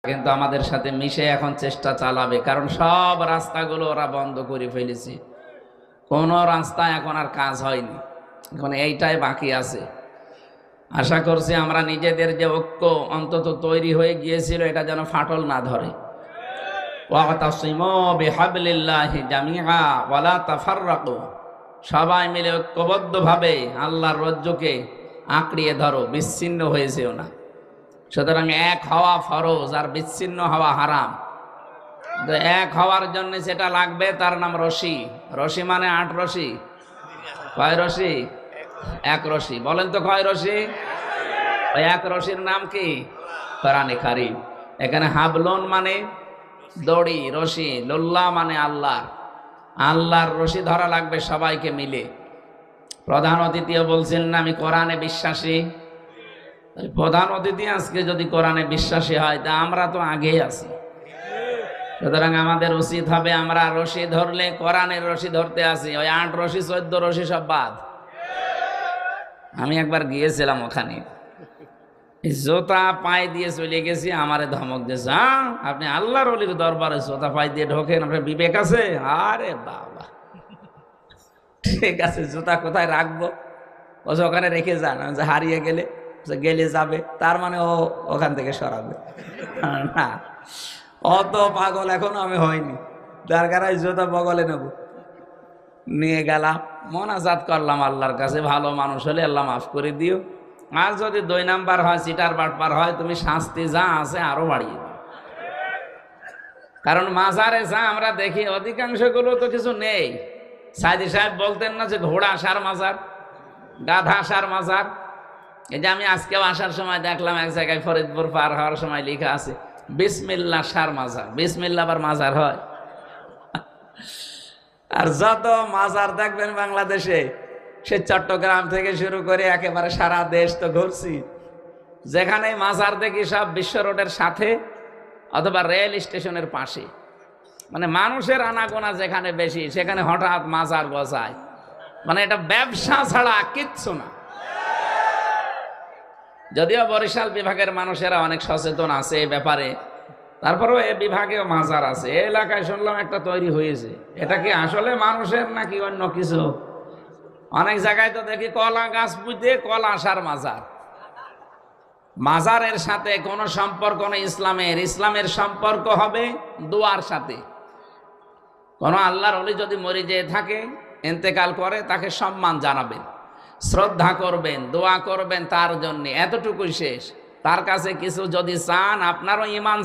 কিন্তু আমাদের সাথে মিশে এখন চেষ্টা চালাবে, কারণ সব রাস্তাগুলো ওরা বন্ধ করে ফেলেছে। কোনো রাস্তা এখন আর কাজ হয়নি, এখন এইটাই বাকি আছে। আশা করছি আমরা নিজেদের যে ঐক্য অন্তত তৈরি হয়ে গিয়েছিল, এটা যেন ফাটল না ধরে। ওয়াতাসিমু বিহাবলিল্লাহি জামিআ ওয়ালা তাফাররাকু, সবাই মিলে ঐক্যবদ্ধভাবে আল্লাহর রজ্জুকে আঁকড়িয়ে ধরো, বিচ্ছিন্ন হয়ে যেও না। সুতরাং এক হওয়া ফরজ আর বিচ্ছিন্ন হওয়া হারাম। তো এক হওয়ার জন্য যেটা লাগবে তার নাম রশি। রশি মানে 8 রশি। কয় রশি? 1 রশি। বলেন তো কয় রশি? ওই 1 রশির নাম কি? কোরআনে কারীম। এখানে হাবলুন মানে দড়ি, রশি, লুল্লাহ মানে আল্লাহ। আল্লাহর রশি ধরা লাগবে সবাইকে মিলে। প্রধান অতিথিও বলছেন না আমি কোরআনে বিশ্বাসী। প্রধান অতিথি আজকে যদি কোরআনে বিশ্বাসী হয় তা আমরা তো আগেই আছি। সুতরাং আমাদের উচিত হবে আমরা রশি ধরলে কোরআনের রশি ধরতে আসি। ওই 8 রশি 14 রশি সব বাদ। আমি একবার গিয়েছিলাম ওখানে, জোতা পায়ে দিয়ে চলে গেছি, আমারে ধমক দিয়েছে, আপনি আল্লাহর ওলির দরবারে জোতা পায়ে দিয়ে ঢোকেন, আপনার বিবেক আছে? আরে বাবা, ঠিক আছে, জুতা কোথায় রাখবো? বলছে ওখানে রেখে যান। যে হারিয়ে গেলে যাবে, তার মানে ও ওখান থেকে সরাবে না। অত পাগল এখনো আমি হয়নি, দরকার হয় জুতা বগলে নেব। নিয়ে গেলাম, মোনাজাত করলাম আল্লাহর কাছে, ভালো মানুষ হলে আল্লাহ মাফ করে দিও, আর যদি 2 নাম্বার হয়, চিটার বাটপার হয়, তুমি শাস্তি যা আছে আরো বাড়িয়ে দিও। কারণ মাজারে যা আমরা দেখি অধিকাংশগুলো তো কিছু নেই। সাইদি সাহেব বলতেন না যে ঘোড়া আসার মাজার, গাধা আসার মাজার। এই যে আমি আজকেও আসার সময় দেখলাম এক জায়গায় ফরিদপুর পার হওয়ার সময় লেখা আছে বিসমিল্লাহ সার মাজার। বিসমিল্লাহ আবার মাজার হয়? আর যত মাজার দেখবেন বাংলাদেশে, সে চট্টগ্রাম থেকে শুরু করে একেবারে সারা দেশ তো ঘুরছি, যেখানে মাজার দেখি সব বিশ্ব রোডের সাথে অথবা রেল স্টেশনের পাশে। মানে মানুষের আনাগোনা যেখানে বেশি সেখানে হঠাৎ মাজার বসায়। মানে এটা ব্যবসা ছাড়া কিচ্ছু না। যদিও বরিশাল বিভাগের মানুষেরা অনেক সচেতন আছে এই ব্যাপারে, তারপরেও এ বিভাগেও মাজার আছে। এই এলাকায় শুনলাম একটা তৈরি হয়েছে। এটা কি আসলে মানুষের নাকি অন্য কিছু? অনেক জায়গায় তো দেখি কলা গাছ পুঁতে কলা আসার মাজার। মাজারের সাথে কোনো সম্পর্ক নেই ইসলামের। ইসলামের সম্পর্ক হবে দোয়ার সাথে। কোন আল্লাহর ওলি যদি মরে যেয়ে থাকে, ইন্তেকাল করে, তাকে সম্মান জানাবেন, শ্রদ্ধা করবেন, দোয়া করবেন তার জন্য, এতটুকুই শেষ। তার কাছে কিছু যদি চান, আপনারও ঈমান